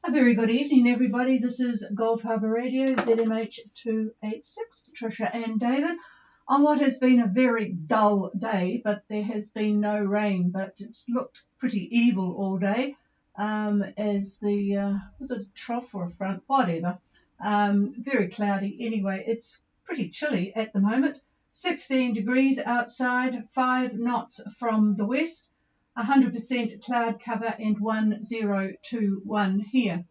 A very good evening, everybody. This is Gulf Harbour Radio, ZMH 286, Patricia and David, on what has been a very dull day, but there has been no rain, but it's looked pretty evil all day, as the, was it a trough or a front, whatever, very cloudy. Anyway, it's pretty chilly at the moment, 16 degrees outside, 5 knots from the west, 100% cloud cover and 1021 here.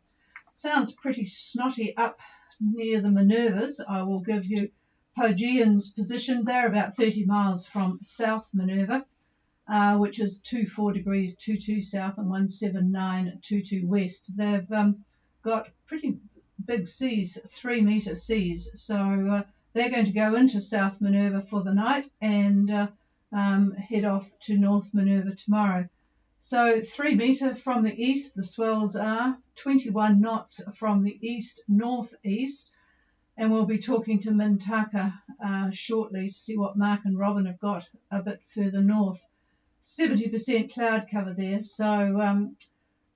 Sounds pretty snotty up near the Minervas. I will give you Pogean's position. They're about 30 miles from South Minerva, which is 24 degrees 22 south and 17922 west. They've got pretty big seas, 3-metre seas, so they're going to go into South Minerva for the night and head off to North Minerva tomorrow. So 3-metre from the east, the swells are 21 knots from the east-northeast, and we'll be talking to Mintaka shortly to see what Mark and Robin have got a bit further north. 70% cloud cover there, so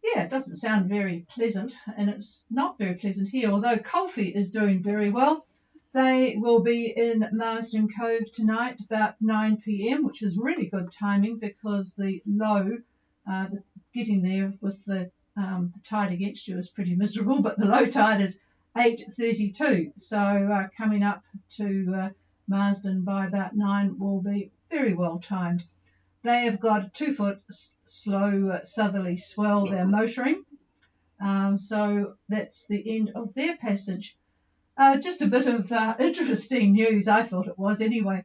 yeah, it doesn't sound very pleasant, and it's not very pleasant here, although Coffee is doing very well. They will be in Marsden Cove tonight about 9 p.m, which is really good timing because the low, getting there with the tide against you is pretty miserable, but the low tide is 8:32. So coming up to Marsden by about 9 will be very well timed. They have got a 2-foot slow southerly swell they're motoring. So that's the end of their passage. Just a bit of interesting news, I thought it was anyway,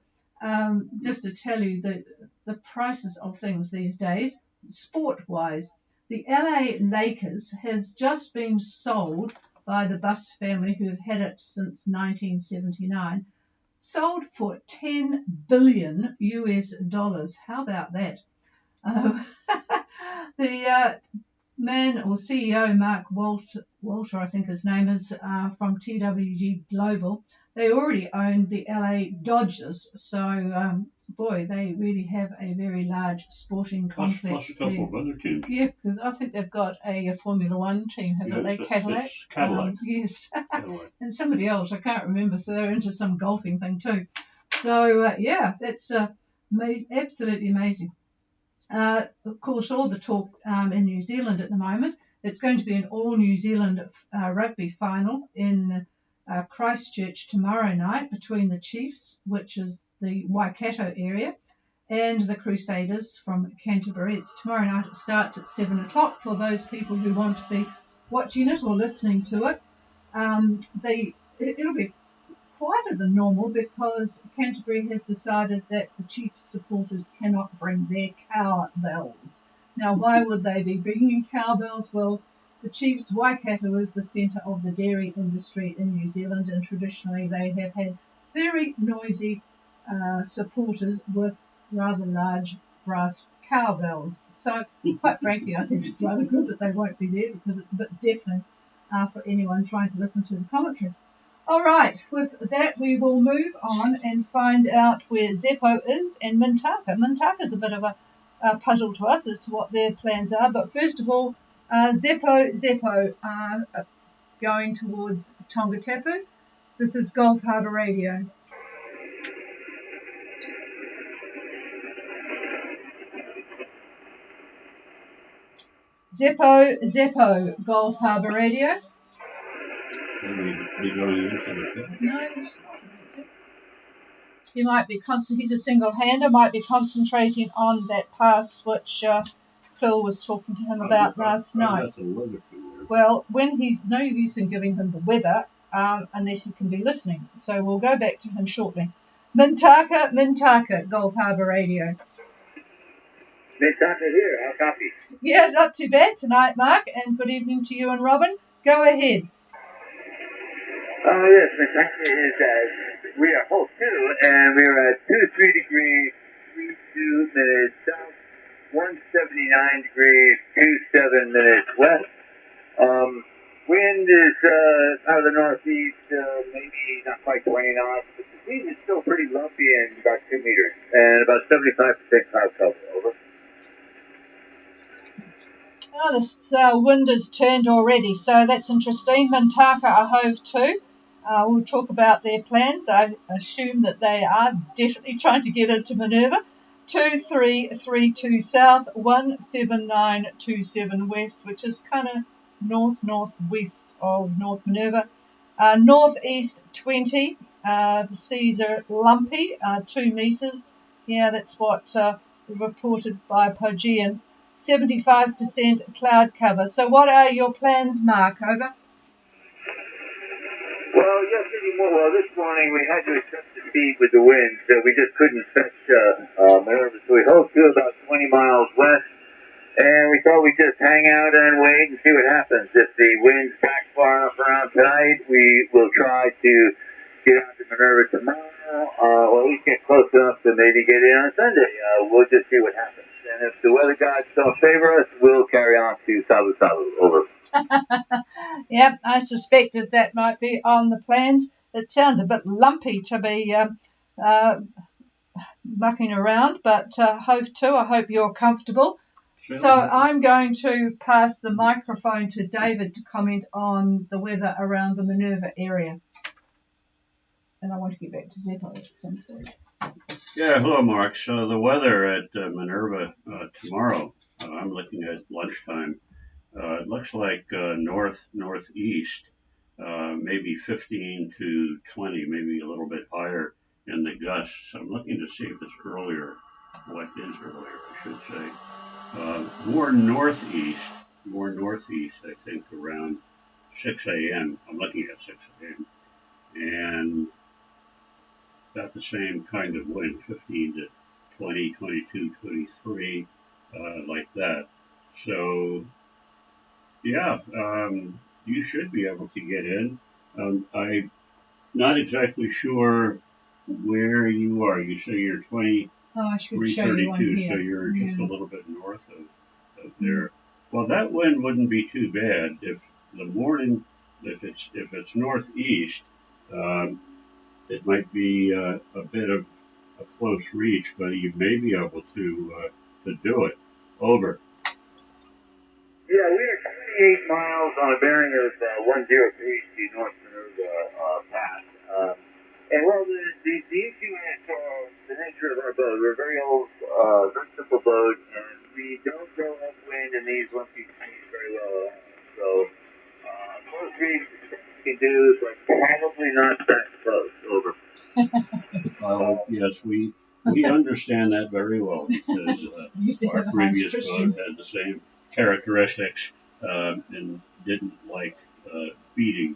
just to tell you the prices of things these days, sport-wise. The LA Lakers has just been sold by the Buss family, who have had it since 1979, sold for $10 billion US. How about that? The man or CEO Mark Walter, I think his name is, from TWG Global, they already own the LA Dodgers, so boy, they really have a very large sporting complex. Plus a couple of other teams. Yeah, because I think they've got a Formula One team, haven't they? Cadillac. Cadillac. Yes, Cadillac. and somebody else I can't remember. So they're into some golfing thing too. So yeah, that's absolutely amazing. Of course, all the talk in New Zealand at the moment, it's going to be an all-New Zealand rugby final in Christchurch tomorrow night between the Chiefs, which is the Waikato area, and the Crusaders from Canterbury. It's tomorrow night. It starts at 7 o'clock for those people who want to be watching it or listening to it. It'll be quieter than normal because Canterbury has decided that the Chiefs supporters cannot bring their cowbells. Now, why would they be bringing cowbells? Well, the Chiefs, Waikato is the centre of the dairy industry in New Zealand, and traditionally they have had very noisy supporters with rather large brass cowbells. So, quite frankly, I think it's rather good that they won't be there because it's a bit deafening for anyone trying to listen to the commentary. All right, with that we will move on and find out where Zeppo is and Mintaka. Mintaka's a bit of a puzzle to us as to what their plans are, but first of all, Zeppo are going towards Tongatapu. This is Gulf Harbour Radio. Zeppo, Gulf Harbour Radio. No, he might be he's a single-hander, might be concentrating on that pass which Phil was talking to him about last night. Well, when he's no use in giving him the weather unless he can be listening. So we'll go back to him shortly. Mintaka, Gulf Harbour Radio. Mintaka here, how copy? Yeah, not too bad tonight, Mark, and good evening to you and Robin. Go ahead. Oh, yes, Mintaka is, we are host 2, and we are at 23 degrees, 32 minutes south, 179 degrees, 27 minutes west. Wind is out of the northeast, maybe not quite 20 knots, but the sea is still pretty lumpy and about 2 meters, and about 75% cloud cover. Over. Oh, this wind has turned already, so that's interesting. Mintaka are hove too. We'll talk about their plans. I assume that they are definitely trying to get into Minerva. 2332 south, 17927 west, which is kind of northwest of North Minerva. Northeast 20. The seas are lumpy, 2 metres. Yeah, that's what reported by Pogean. 75% cloud cover. So what are your plans, Mark? Over. Well, this morning we had to adjust the speed with the wind, so we just couldn't fetch Minerva. So we hove to about 20 miles west, and we thought we'd just hang out and wait and see what happens. If the wind's back far enough around tonight, we will try to get out to Minerva tomorrow, or at least get close enough to maybe get in on Sunday. We'll just see what happens. And if the weather gods don't favor us, we'll carry on to Sabu Sabu. Over. Yep, I suspected that might be on the plans. It sounds a bit lumpy to be mucking around, but hove to. I hope you're comfortable. So I'm going to pass the microphone to David to comment on the weather around the Minerva area. And I want to get back to Zeppo at some stage. Yeah, hello, Mark. So the weather at Minerva tomorrow, I'm looking at lunchtime. It looks like northeast, maybe 15 to 20, maybe a little bit higher in the gusts. I'm looking to see if it's earlier. What is earlier, I should say. More northeast, I think, around 6 a.m. I'm looking at 6 a.m. And about the same kind of wind, 15 to 20, 22, 23, like that. So, yeah, you should be able to get in. I'm not exactly sure where you are. You say you're 2332, so you're just a little bit north of there. Well, that wind wouldn't be too bad if the morning, if it's northeast. It might be a bit of a close reach, but you may be able to do it. Over. Yeah, we are 28 miles on a bearing of 103 North Minerva Pass. And well, the issue is the nature of our boat. We're a very old, very simple boat, and we don't go upwind in these lumpy seas very well at all. So, close reach we can do, but probably not that close. Over. Yes, we understand that very well because our previous boat had the same characteristics and didn't like beating.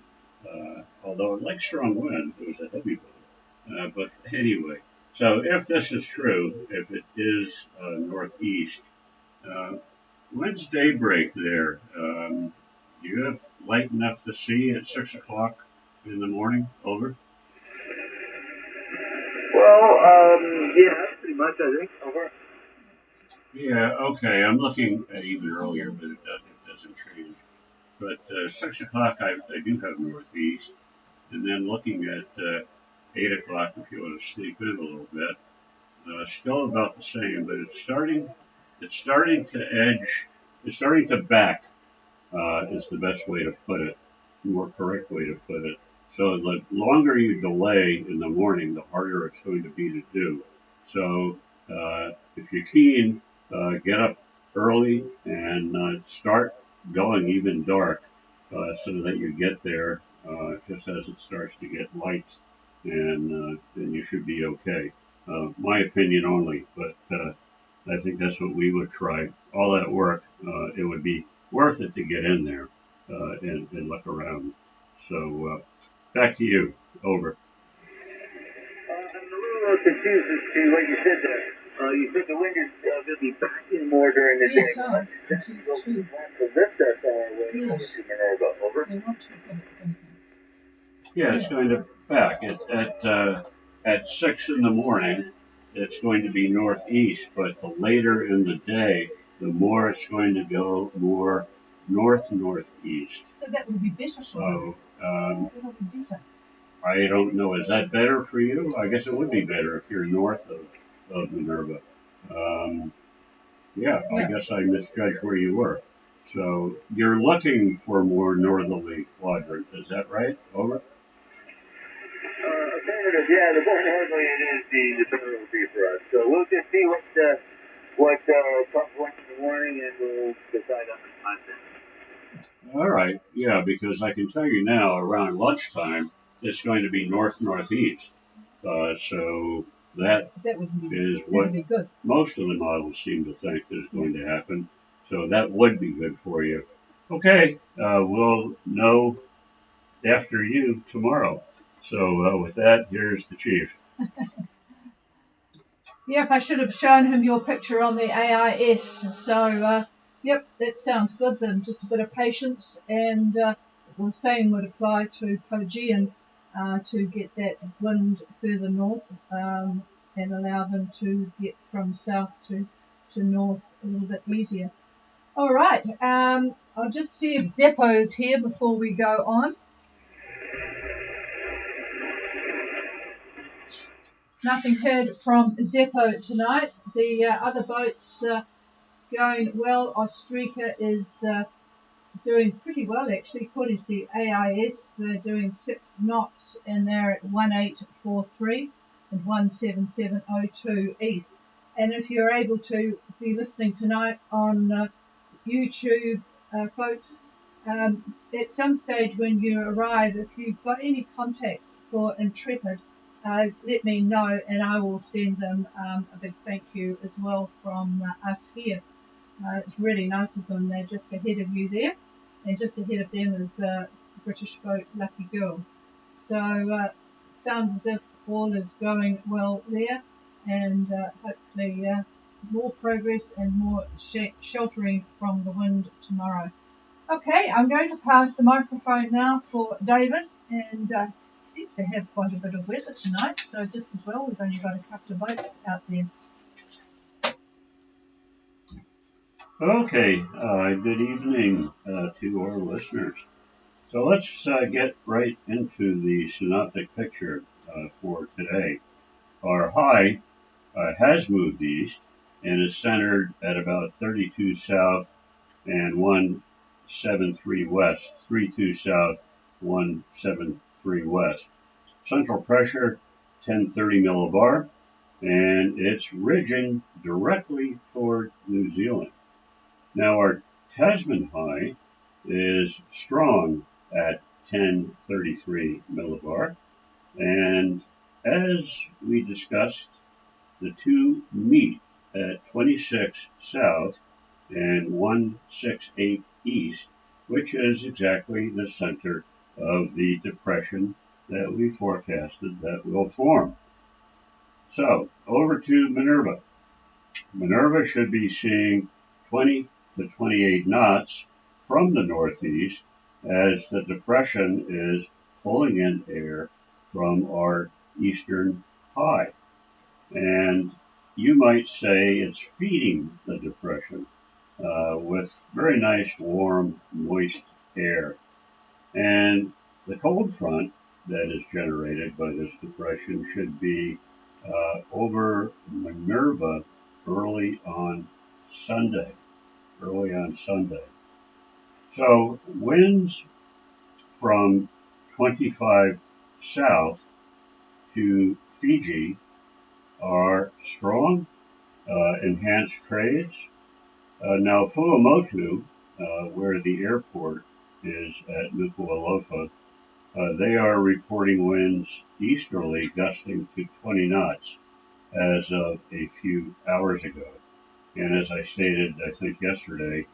Although it liked strong wind, it was a heavy boat. But anyway, so if this is true, if it is northeast, when's daybreak there? Do you have light enough to see at 6 o'clock in the morning? Over. Well, yeah, pretty much, I think. Over. Yeah, okay. I'm looking at even earlier, but it doesn't change. But 6 o'clock, I do have northeast. And then looking at 8 o'clock, if you want to sleep in a little bit, still about the same, but it's starting to back, is the best way to put it, more correct way to put it. So the longer you delay in the morning, the harder it's going to be to do. So if you're keen, get up early and start going even dark so that you get there just as it starts to get light, and then you should be okay. My opinion only, but I think that's what we would try. All that work, it would be worth it to get in there and look around. So back to you. Over. I'm a little confused as to what you said there. You said the wind is going to be backing more during the day. Yes, I was confused too. To lift us on our way over to Minerva. Over. Yeah, it's going to back at 6 in the morning. It's going to be northeast, but the later in the day, the more it's going to go more northeast. So that would be better for you. That would be better. I don't know. Is that better for you? I guess it would be better if you're north of Minerva. Yeah, I guess I misjudged where you were. So you're looking for more northerly quadrant, is that right? Over? Affirmative, yeah, the more normally it is, the better it will be for us. So we'll just see what comes once in the morning, and we'll decide on the content. All right, yeah, because I can tell you now, around lunchtime, it's going to be north-northeast. So that is what be good. most of the models seem to think is going to happen. So that would be good for you. Okay, we'll know after you tomorrow. So with that, here's the chief. Yep, I should have shown him your picture on the AIS. So, yep, that sounds good then. Just a bit of patience, and the same would apply to Pogean to get that wind further north and allow them to get from south to north a little bit easier. All right, I'll just see if Zeppo's here before we go on. Nothing heard from Zeppo tonight. The other boats going well. Ostrika is doing pretty well, actually, according to the AIS. They're doing 6 knots, and they're at 1843 and 17702 east. And if you're able to be listening tonight on YouTube, folks, at some stage when you arrive, if you've got any contacts for Intrepid, let me know, and I will send them a big thank you as well from us here. It's really nice of them. They're just ahead of you there, and just ahead of them is British boat Lucky Girl. So sounds as if all is going well there, and hopefully more progress and more sheltering from the wind tomorrow. Okay, I'm going to pass the microphone now for David, and seems to have quite a bit of weather tonight, so just as well, we've only got a couple of boats out there. Okay, good evening to our listeners. So let's get right into the synoptic picture for today. Our high has moved east and is centered at about 32 south and 173 west, 32 south, 173 west. Central pressure 1030 millibar, and it's ridging directly toward New Zealand. Now our Tasman high is strong at 1033 millibar, and as we discussed, the two meet at 26 south and 168 east, which is exactly the center of the depression that we forecasted that will form. So over to Minerva. Minerva should be seeing 20 to 28 knots from the northeast as the depression is pulling in air from our eastern high. And you might say it's feeding the depression with very nice, warm, moist air. And the cold front that is generated by this depression should be over Minerva early on Sunday. So winds from 25 south to Fiji are strong, enhanced trades. Now Fuamotu, where the airport is at Nuku'alofa, they are reporting winds easterly gusting to 20 knots as of a few hours ago. And as I stated, I think yesterday,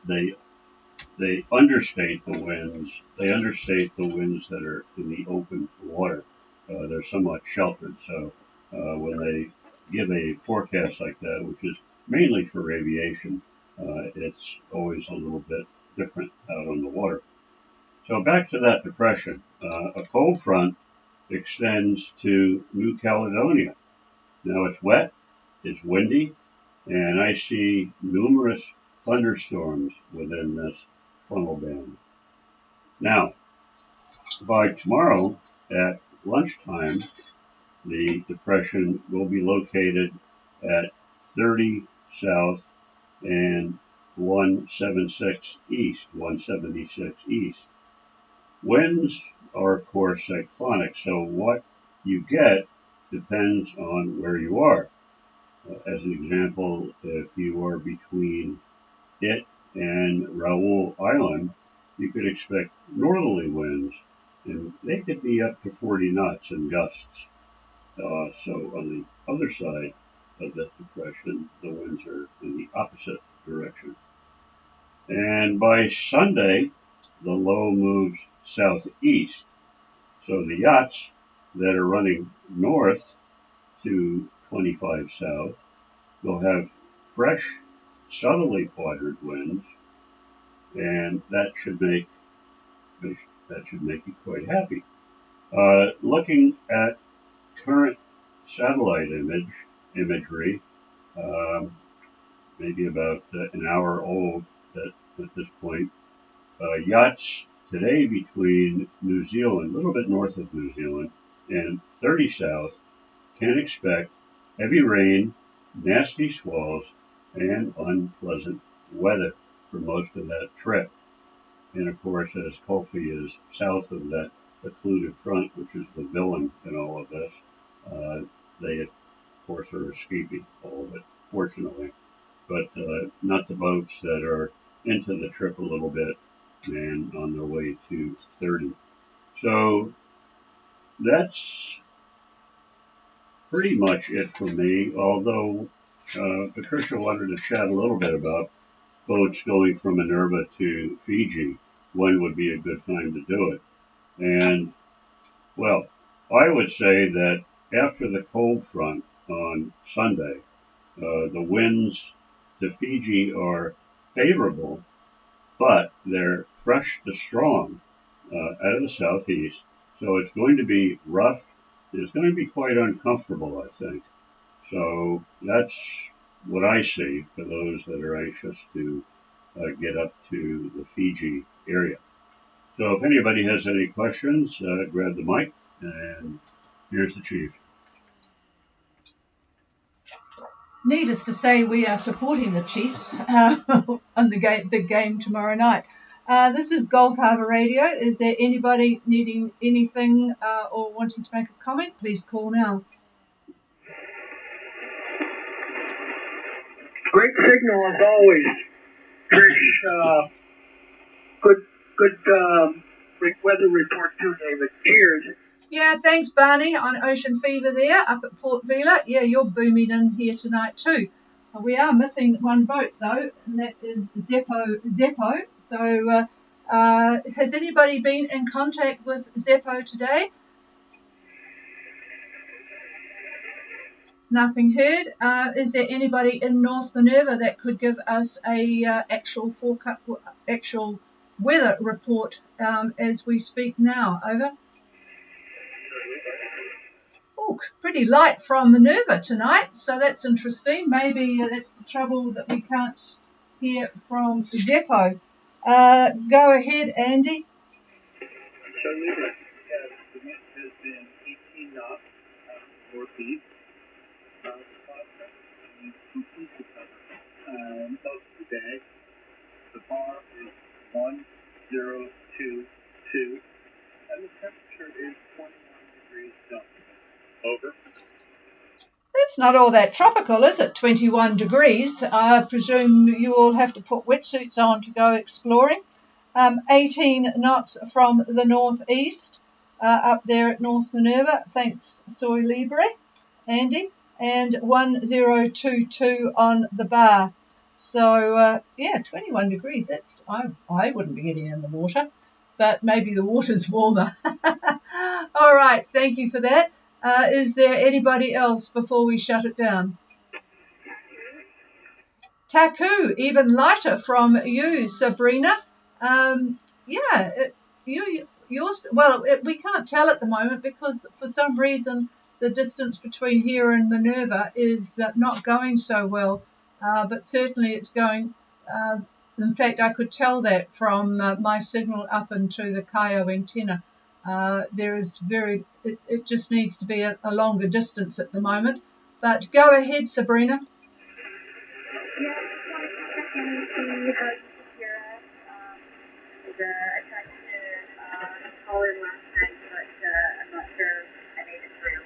they understate the winds. They understate the winds that are in the open water. They're somewhat sheltered. So when they give a forecast like that, which is mainly for aviation, it's always a little bit different out on the water. So back to that depression. A cold front extends to New Caledonia. Now it's wet, it's windy, and I see numerous thunderstorms within this frontal band. Now, by tomorrow at lunchtime, the depression will be located at 30 south and 176 east, 176 east. Winds are, of course, cyclonic, so what you get depends on where you are. As an example, if you are between it and Raoul Island, you could expect northerly winds, and they could be up to 40 knots in gusts. So on the other side of that depression, the winds are in the opposite direction. And by Sunday, the low moves southeast. So the yachts that are running north to 25 south will have fresh southerly quadrant winds, and that should make you quite happy. Looking at current satellite imagery, maybe about an hour old at this point, yachts today between New Zealand, a little bit north of New Zealand, and 30 south can expect heavy rain, nasty squalls, and unpleasant weather for most of that trip. And of course, as Colfie is south of that occluded front, which is the villain in all of this, they of course are escaping all of it, fortunately. But not the boats that are into the trip a little bit and on their way to 30. So that's pretty much it for me, although Patricia wanted to chat a little bit about boats going from Minerva to Fiji. When would be a good time to do it? And, well, I would say that after the cold front on Sunday, the winds to Fiji are favorable, but they're fresh to strong out of the southeast. So it's going to be rough. It's going to be quite uncomfortable, I think. So that's what I see for those that are anxious to get up to the Fiji area. So if anybody has any questions, grab the mic, and here's the chief. Needless to say, we are supporting the Chiefs on the big game tomorrow night. This is Gulf Harbour Radio. Is there anybody needing anything or wanting to make a comment? Please call now. Great signal as always. Trish, good weather report too, David. Cheers. Yeah, thanks, Barney, on Ocean Fever there up at Port Vila. Yeah, you're booming in here tonight too. We are missing one boat though, and that is Zeppo. So has anybody been in contact with Zeppo today? Nothing heard. Is there anybody in North Minerva that could give us a actual weather report as we speak now? Over. Oh, pretty light from Minerva tonight, so that's interesting. Maybe that's the trouble that we can't hear from Zeppo. Go ahead, Andy. So the wind has been 18 knots northeast. The cloud front is completely covered most of the day. The bar is 1022, and the temperature is 21 degrees Celsius. Over. It's not all that tropical, is it? 21 degrees. I presume you all have to put wetsuits on to go exploring. 18 knots from the northeast up there at North Minerva. Thanks, Soy Libre, Andy. And 1022 on the bar. So, 21 degrees. That's I wouldn't be getting in the water, but maybe the water's warmer. All right, thank you for that. Is there anybody else before we shut it down? Taku, even lighter from you, Sabrina. We can't tell at the moment because for some reason the distance between here and Minerva is not going so well, but certainly it's going. In fact, I could tell that from my signal up into the Cayo antenna. It just needs to be a longer distance at the moment. But go ahead, Sabrina. can you see how you can hear us? I tried to call in last night, but I'm not sure I made it through.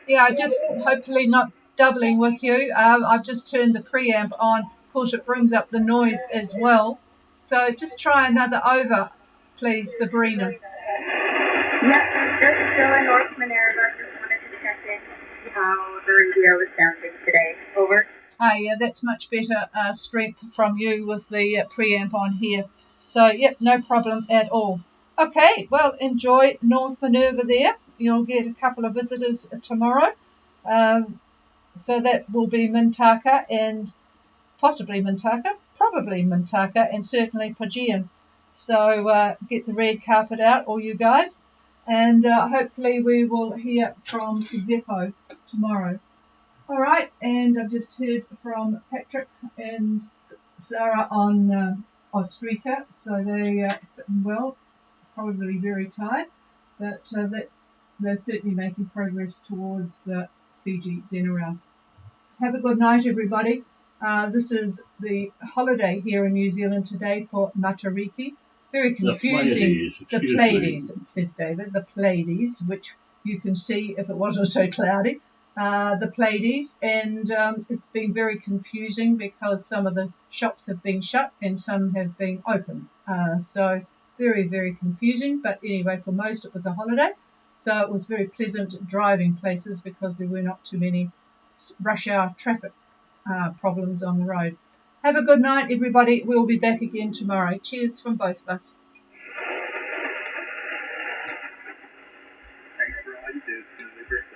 Yeah, just hopefully not doubling with you. I've just turned the preamp on. Of course, it brings up the noise as well. So just try another over, please, Sabrina. Yeah, just still in North Minerva. Just wanted to check in, see how the radio is sounding today. Over. Yeah, that's much better strength from you with the preamp on here. So, yep, no problem at all. Okay, well, enjoy North Minerva there. You'll get a couple of visitors tomorrow. So that will be Mintaka and possibly Mintaka, probably Mintaka, and certainly Pajean. So get the red carpet out, all you guys. And hopefully we will hear from Zeppo tomorrow. All right, and I've just heard from Patrick and Sarah on Ostrika, so they well, probably very tired, but they're certainly making progress towards Fiji dinner round. Have a good night, everybody. This is the holiday here in New Zealand today for Matariki. Very confusing. The Pleiades, it says David, the Pleiades, which you can see if it wasn't so cloudy. The Pleiades, and it's been very confusing because some of the shops have been shut and some have been open. So very, very confusing. But anyway, for most it was a holiday. So it was very pleasant driving places because there were not too many rush hour traffic problems on the road. Have a good night, everybody. We'll be back again tomorrow. Cheers from both of us. Thanks for all you do. It's been really great.